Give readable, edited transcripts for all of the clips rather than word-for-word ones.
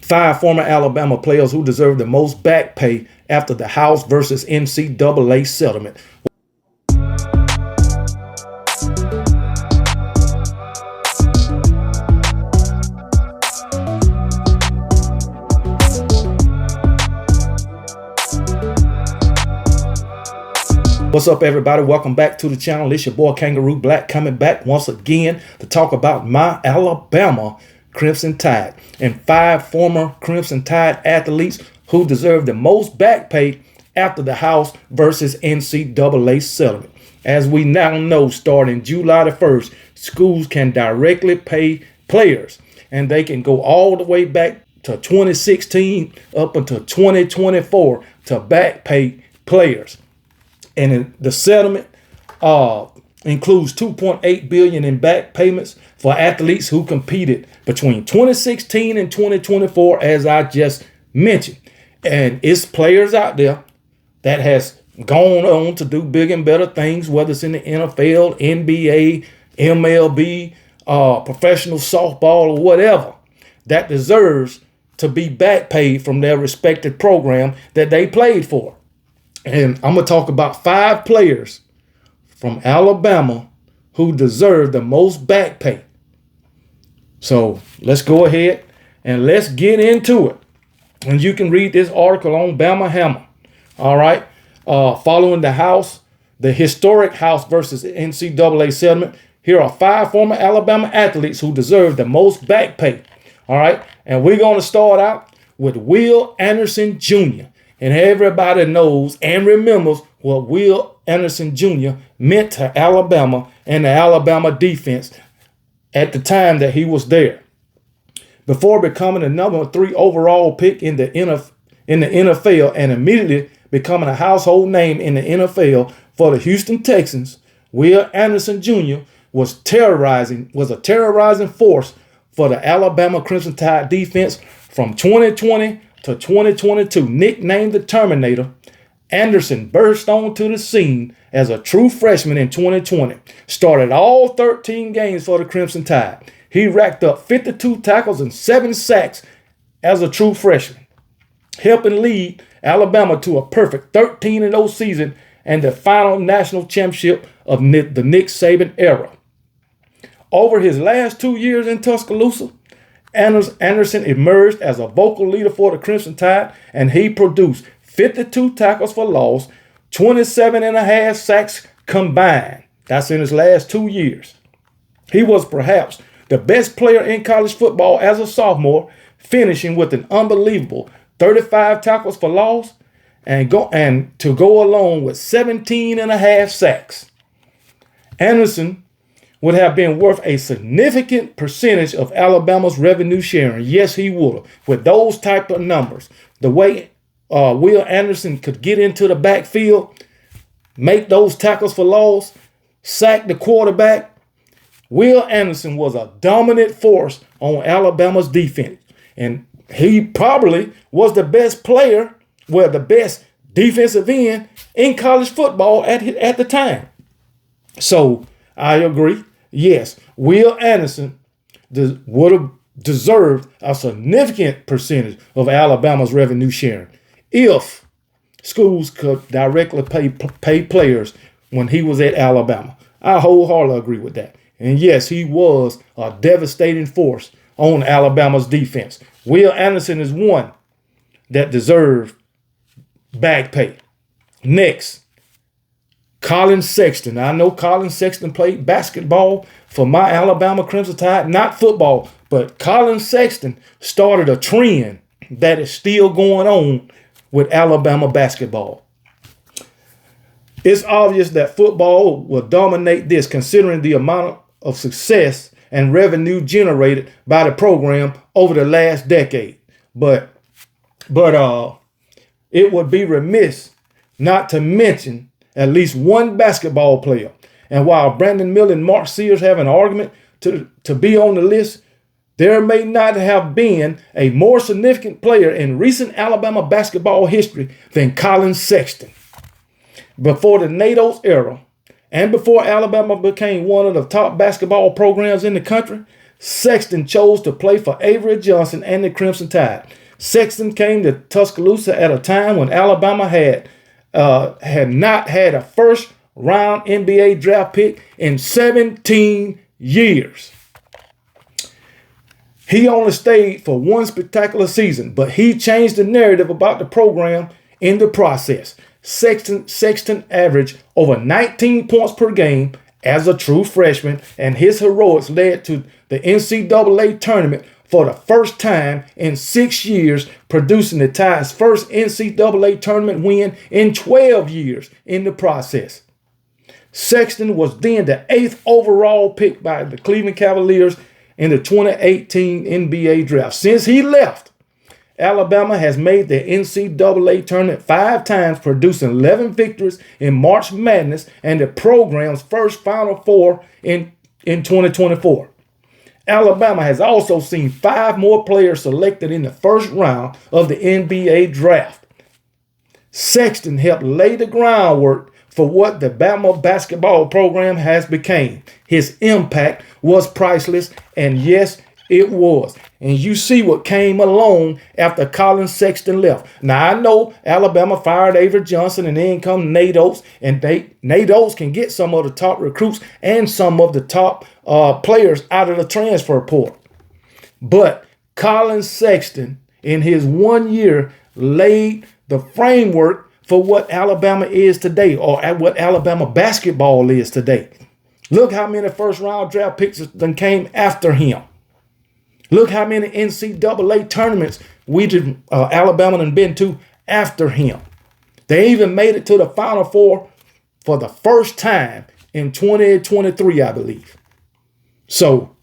5 former Alabama players who deserve the most back pay after the House versus NCAA settlement. What's up, everybody? Welcome back to the channel. It's your boy Kangaroo Black coming back once again to talk about my Alabama Crimson Tide and 5 former Crimson Tide athletes who deserve the most back pay after the House versus NCAA settlement. As we now know, starting July the 1st, schools can directly pay players, and they can go all the way back to 2016 up until 2024 to back pay players. And the settlement includes $2.8 billion in back payments for athletes who competed between 2016 and 2024, as I just mentioned. And it's players out there that has gone on to do big and better things, whether it's in the NFL, NBA, MLB, professional softball, or whatever, that deserves to be back paid from their respective program that they played for. And I'm going to talk about 5 players from Alabama who deserve the most back pay. So let's go ahead and let's get into it. And you can read this article on Bama Hammer. All right. Following the historic House versus NCAA settlement, here are 5 former Alabama athletes who deserve the most back pay. All right. And we're going to start out with Will Anderson Jr. And everybody knows and remembers what Will Anderson Jr. meant to Alabama and the Alabama defense at the time that he was there. Before becoming the number 3 overall pick in the NFL and immediately becoming a household name in the NFL for the Houston Texans, Will Anderson Jr. was a terrorizing force for the Alabama Crimson Tide defense from 2020 to 2022. Nicknamed the Terminator, Anderson burst onto the scene as a true freshman in 2020. Started all 13 games for the Crimson Tide. He racked up 52 tackles and 7 sacks as a true freshman, helping lead Alabama to a perfect 13-0 season and the final national championship of the Nick Saban era. Over his last 2 years in Tuscaloosa, Anderson emerged as a vocal leader for the Crimson Tide, and he produced 52 tackles for loss, 27.5 sacks combined. That's in his last 2 years. He was perhaps the best player in college football as a sophomore, finishing with an unbelievable 35 tackles for loss and to go along with 17.5 sacks. Anderson would have been worth a significant percentage of Alabama's revenue sharing. Yes, he would have. With those type of numbers, the way Will Anderson could get into the backfield, make those tackles for loss, sack the quarterback, Will Anderson was a dominant force on Alabama's defense. And he probably was the best player, the best defensive end in college football at the time. So I agree. Yes, Will Anderson would have deserved a significant percentage of Alabama's revenue sharing if schools could directly pay players when he was at Alabama. I wholeheartedly agree with that. And yes, he was a devastating force on Alabama's defense. Will Anderson is one that deserved back pay. Next, Colin Ston. I know Colin Ston played basketball for my Alabama Crimson Tide, not football, but Colin Ston started a trend that is still going on with Alabama basketball. It's obvious that football will dominate this, considering the amount of success and revenue generated by the program over the last decade. But it would be remiss not to mention at least one basketball player. And while Brandon Miller and Mark Sears have an argument to be on the list, there may not have been a more significant player in recent Alabama basketball history than Colin Ston. Before the NATO's era, and before Alabama became one of the top basketball programs in the country, Sexton chose to play for Avery Johnson and the Crimson Tide. Sexton came to Tuscaloosa at a time when Alabama had not had a first-round NBA draft pick in 17 years. He only stayed for one spectacular season, but he changed the narrative about the program in the process. Sexton averaged over 19 points per game as a true freshman, and his heroics led to the NCAA tournament for the first time in 6 years, producing the Tide's first NCAA tournament win in 12 years in the process. Sexton was then the 8th overall pick by the Cleveland Cavaliers in the 2018 NBA draft. Since he left, Alabama has made the NCAA tournament 5 times, producing 11 victories in March Madness and the program's first Final Four in 2024. Alabama has also seen 5 more players selected in the first round of the NBA draft. Sexton helped lay the groundwork for what the Bama basketball program has become. His impact was priceless, and yes, it was. And you see what came along after Colin Sexton left. Now, I know Alabama fired Avery Johnson, and then come Nate Oates, and Nate Oates can get some of the top recruits and some of the top players out of the transfer portal. But Colin Sexton, in his 1 year, laid the framework for what Alabama is today, or at what Alabama basketball is today. Look how many first-round draft picks then came after him. Look how many NCAA tournaments Alabama done been to after him. They even made it to the Final Four for the first time in 2023, I believe. So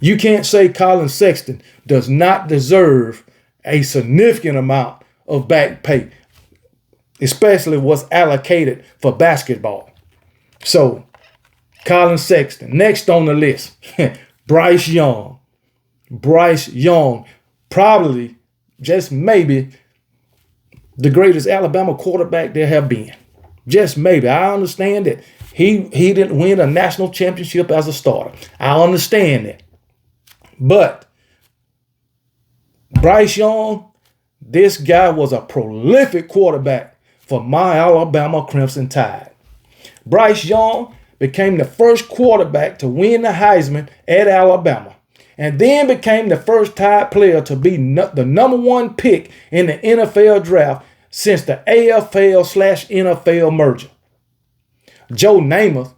you can't say Colin Sexton does not deserve a significant amount of back pay, especially what's allocated for basketball. So Colin Sexton. Next on the list, Bryce Young. Bryce Young, probably, just maybe, the greatest Alabama quarterback there have been. Just maybe. I understand that he didn't win a national championship as a starter. I understand that. But Bryce Young, this guy was a prolific quarterback for my Alabama Crimson Tide. Bryce Young became the first quarterback to win the Heisman at Alabama, and then became the first Tide player to be the number 1 pick in the NFL draft since the AFL/NFL merger. Joe Namath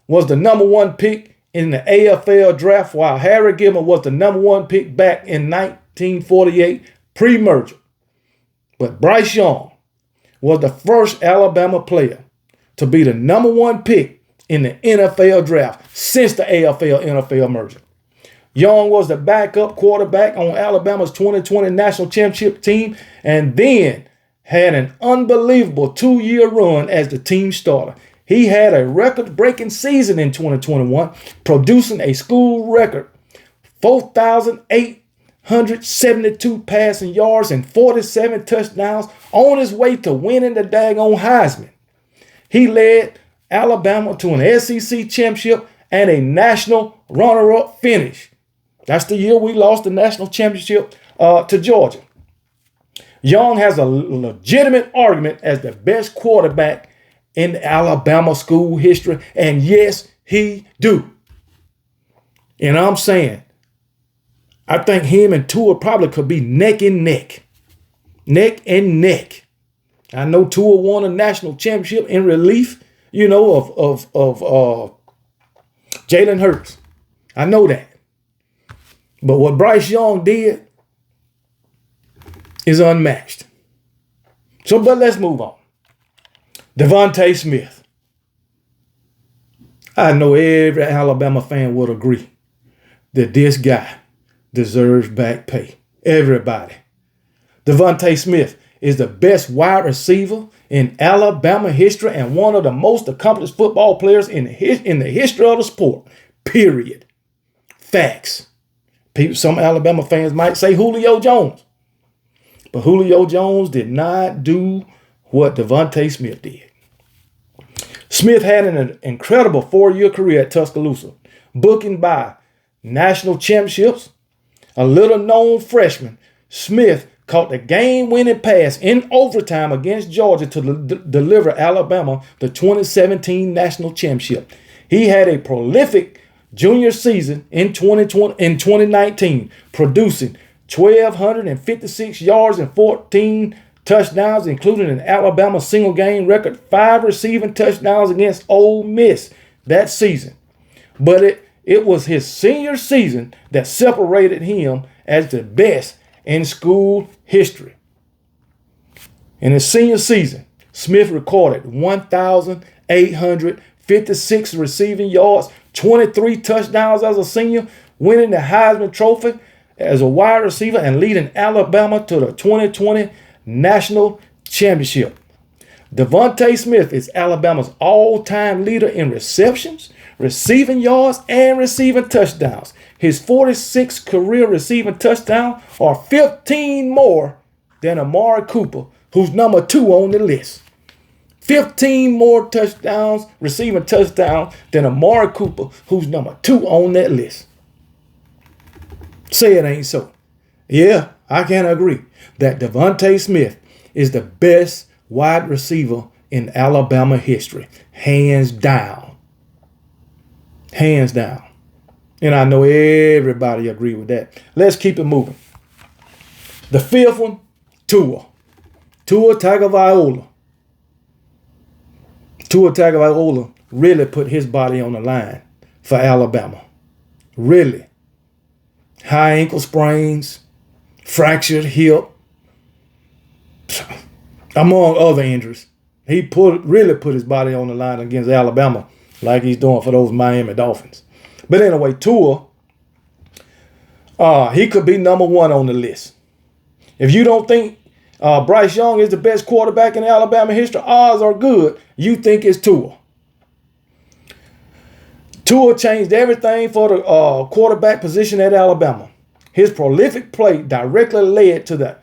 was the number 1 pick in the AFL draft, while Harry Gilman was the number 1 pick back in 1948 pre-merger. But Bryce Young was the first Alabama player to be the number 1 pick in the NFL draft since the AFL-NFL merger. Young was the backup quarterback on Alabama's 2020 national championship team, and then had an unbelievable 2-year run as the team starter. He had a record-breaking season in 2021, producing a school record 4,872 passing yards and 47 touchdowns, on his way to winning the daggone Heisman. He led Alabama to an SEC championship and a national runner-up finish. That's the year we lost the national championship to Georgia. Young has a legitimate argument as the best quarterback in Alabama school history, and yes, he do. And I'm saying, I think him and Tua probably could be neck and neck. Neck and neck. I know Tua won a national championship in relief, of Jalen Hurts. I know that. But what Bryce Young did is unmatched. But let's move on. Devonte Smith. I know every Alabama fan would agree that this guy deserves back pay. Everybody. Devonte Smith is the best wide receiver in Alabama history and one of the most accomplished football players in the history of the sport. Period. Facts. Some Alabama fans might say Julio Jones. But Julio Jones did not do what Devonte Smith did. Smith had an incredible 4-year career at Tuscaloosa, booking by national championships. A little-known freshman, Smith caught the game-winning pass in overtime against Georgia to deliver Alabama the 2017 national championship. He had a prolific junior season in 2019, producing 1,256 yards and 14 touchdowns, including an Alabama single-game record 5 receiving touchdowns against Ole Miss that season. But it was his senior season that separated him as the best in school history. In his senior season, Smith recorded 1,856 receiving yards, 23 touchdowns as a senior, winning the Heisman Trophy as a wide receiver and leading Alabama to the 2020 National Championship. Devonte Smith is Alabama's all-time leader in receptions, receiving yards, and receiving touchdowns. His 46 career receiving touchdowns are 15 more than Amari Cooper, who's number 2 on the list. 15 more touchdowns, receiving touchdowns, than Amari Cooper, who's number 2 on that list. Say it ain't so. Yeah, I can agree that Devonte Smith is the best wide receiver in Alabama history. Hands down. Hands down. And I know everybody agree with that. Let's keep it moving. The fifth one, Tua Tagovailoa. Tua Tagovailoa really put his body on the line for Alabama. Really. High ankle sprains, fractured hip, among other injuries. He really put his body on the line against Alabama like he's doing for those Miami Dolphins. But anyway, Tua, he could be number 1 on the list. If you don't think Bryce Young is the best quarterback in Alabama history, odds are good you think it's Tua. Tua changed everything for the quarterback position at Alabama. His prolific play directly led to the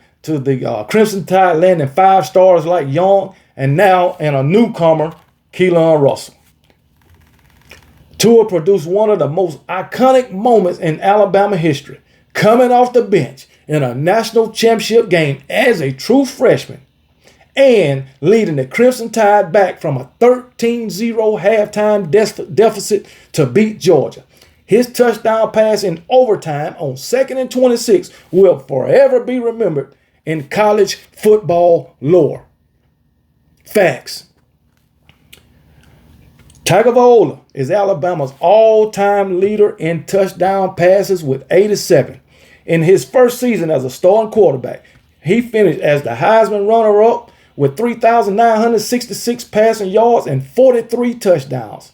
Crimson Tide landing 5 stars like Young and now a newcomer, Keelan Russell. Tua produced one of the most iconic moments in Alabama history, coming off the bench in a national championship game as a true freshman and leading the Crimson Tide back from a 13-0 halftime deficit to beat Georgia. His touchdown pass in overtime on 2nd and 26 will forever be remembered in college football lore. Facts. Tagovailoa is Alabama's all-time leader in touchdown passes with 87. In his first season as a starting quarterback, he finished as the Heisman runner-up with 3,966 passing yards and 43 touchdowns.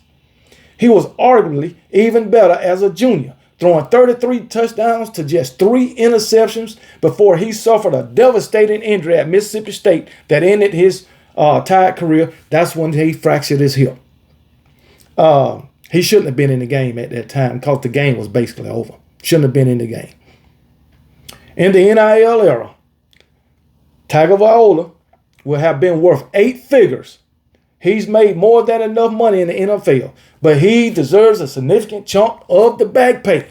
He was arguably even better as a junior, throwing 33 touchdowns to just 3 interceptions before he suffered a devastating injury at Mississippi State that ended his Tide career. That's when he fractured his hip. He shouldn't have been in the game at that time because the game was basically over. Shouldn't have been in the game. In the NIL era, Tagovailoa will have been worth 8 figures. He's made more than enough money in the NFL, but he deserves a significant chunk of the back pay.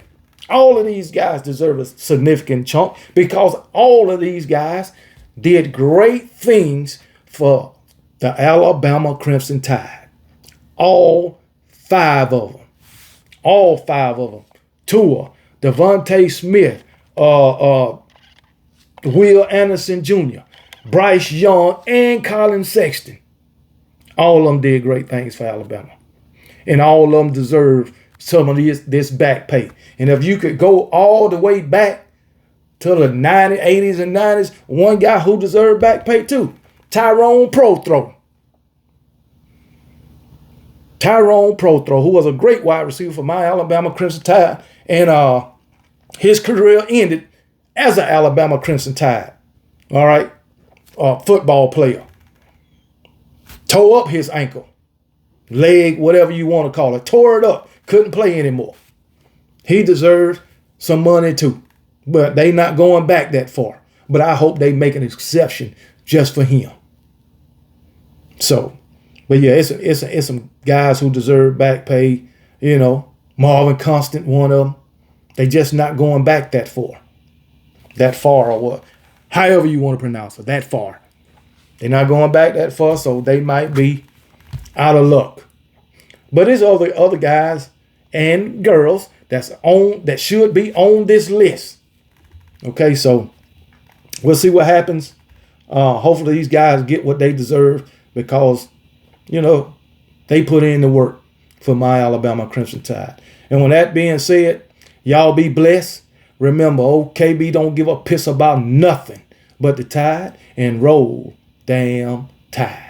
All of these guys deserve a significant chunk because all of these guys did great things for the Alabama Crimson Tide. All 5 of them. All 5 of them. Tua, Devonte Smith, Will Anderson Jr., Bryce Young, and Colin Ston. All of them did great things for Alabama. And all of them deserve some of this back pay. And if you could go all the way back to the 90s, 80s, and 90s, one guy who deserved back pay too, Tyrone Prothro. Tyrone Prothro, who was a great wide receiver for my Alabama Crimson Tide. And his career ended as an Alabama Crimson Tide. All right. Football player. Tore up his ankle, leg, whatever you want to call it. Tore it up. Couldn't play anymore. He deserves some money too. But they not going back that far. But I hope they make an exception just for him. So, but yeah, it's some guys who deserve back pay. You know, Marvin Constant, one of them. They just not going back that far. That far or what? However you want to pronounce it, that far. They're not going back that far, so they might be out of luck. But there's other guys and girls that should be on this list. Okay, so we'll see what happens. Hopefully these guys get what they deserve because, they put in the work for my Alabama Crimson Tide. And with that being said, y'all be blessed. Remember, old KB don't give a piss about nothing but the Tide, and roll damn Tide.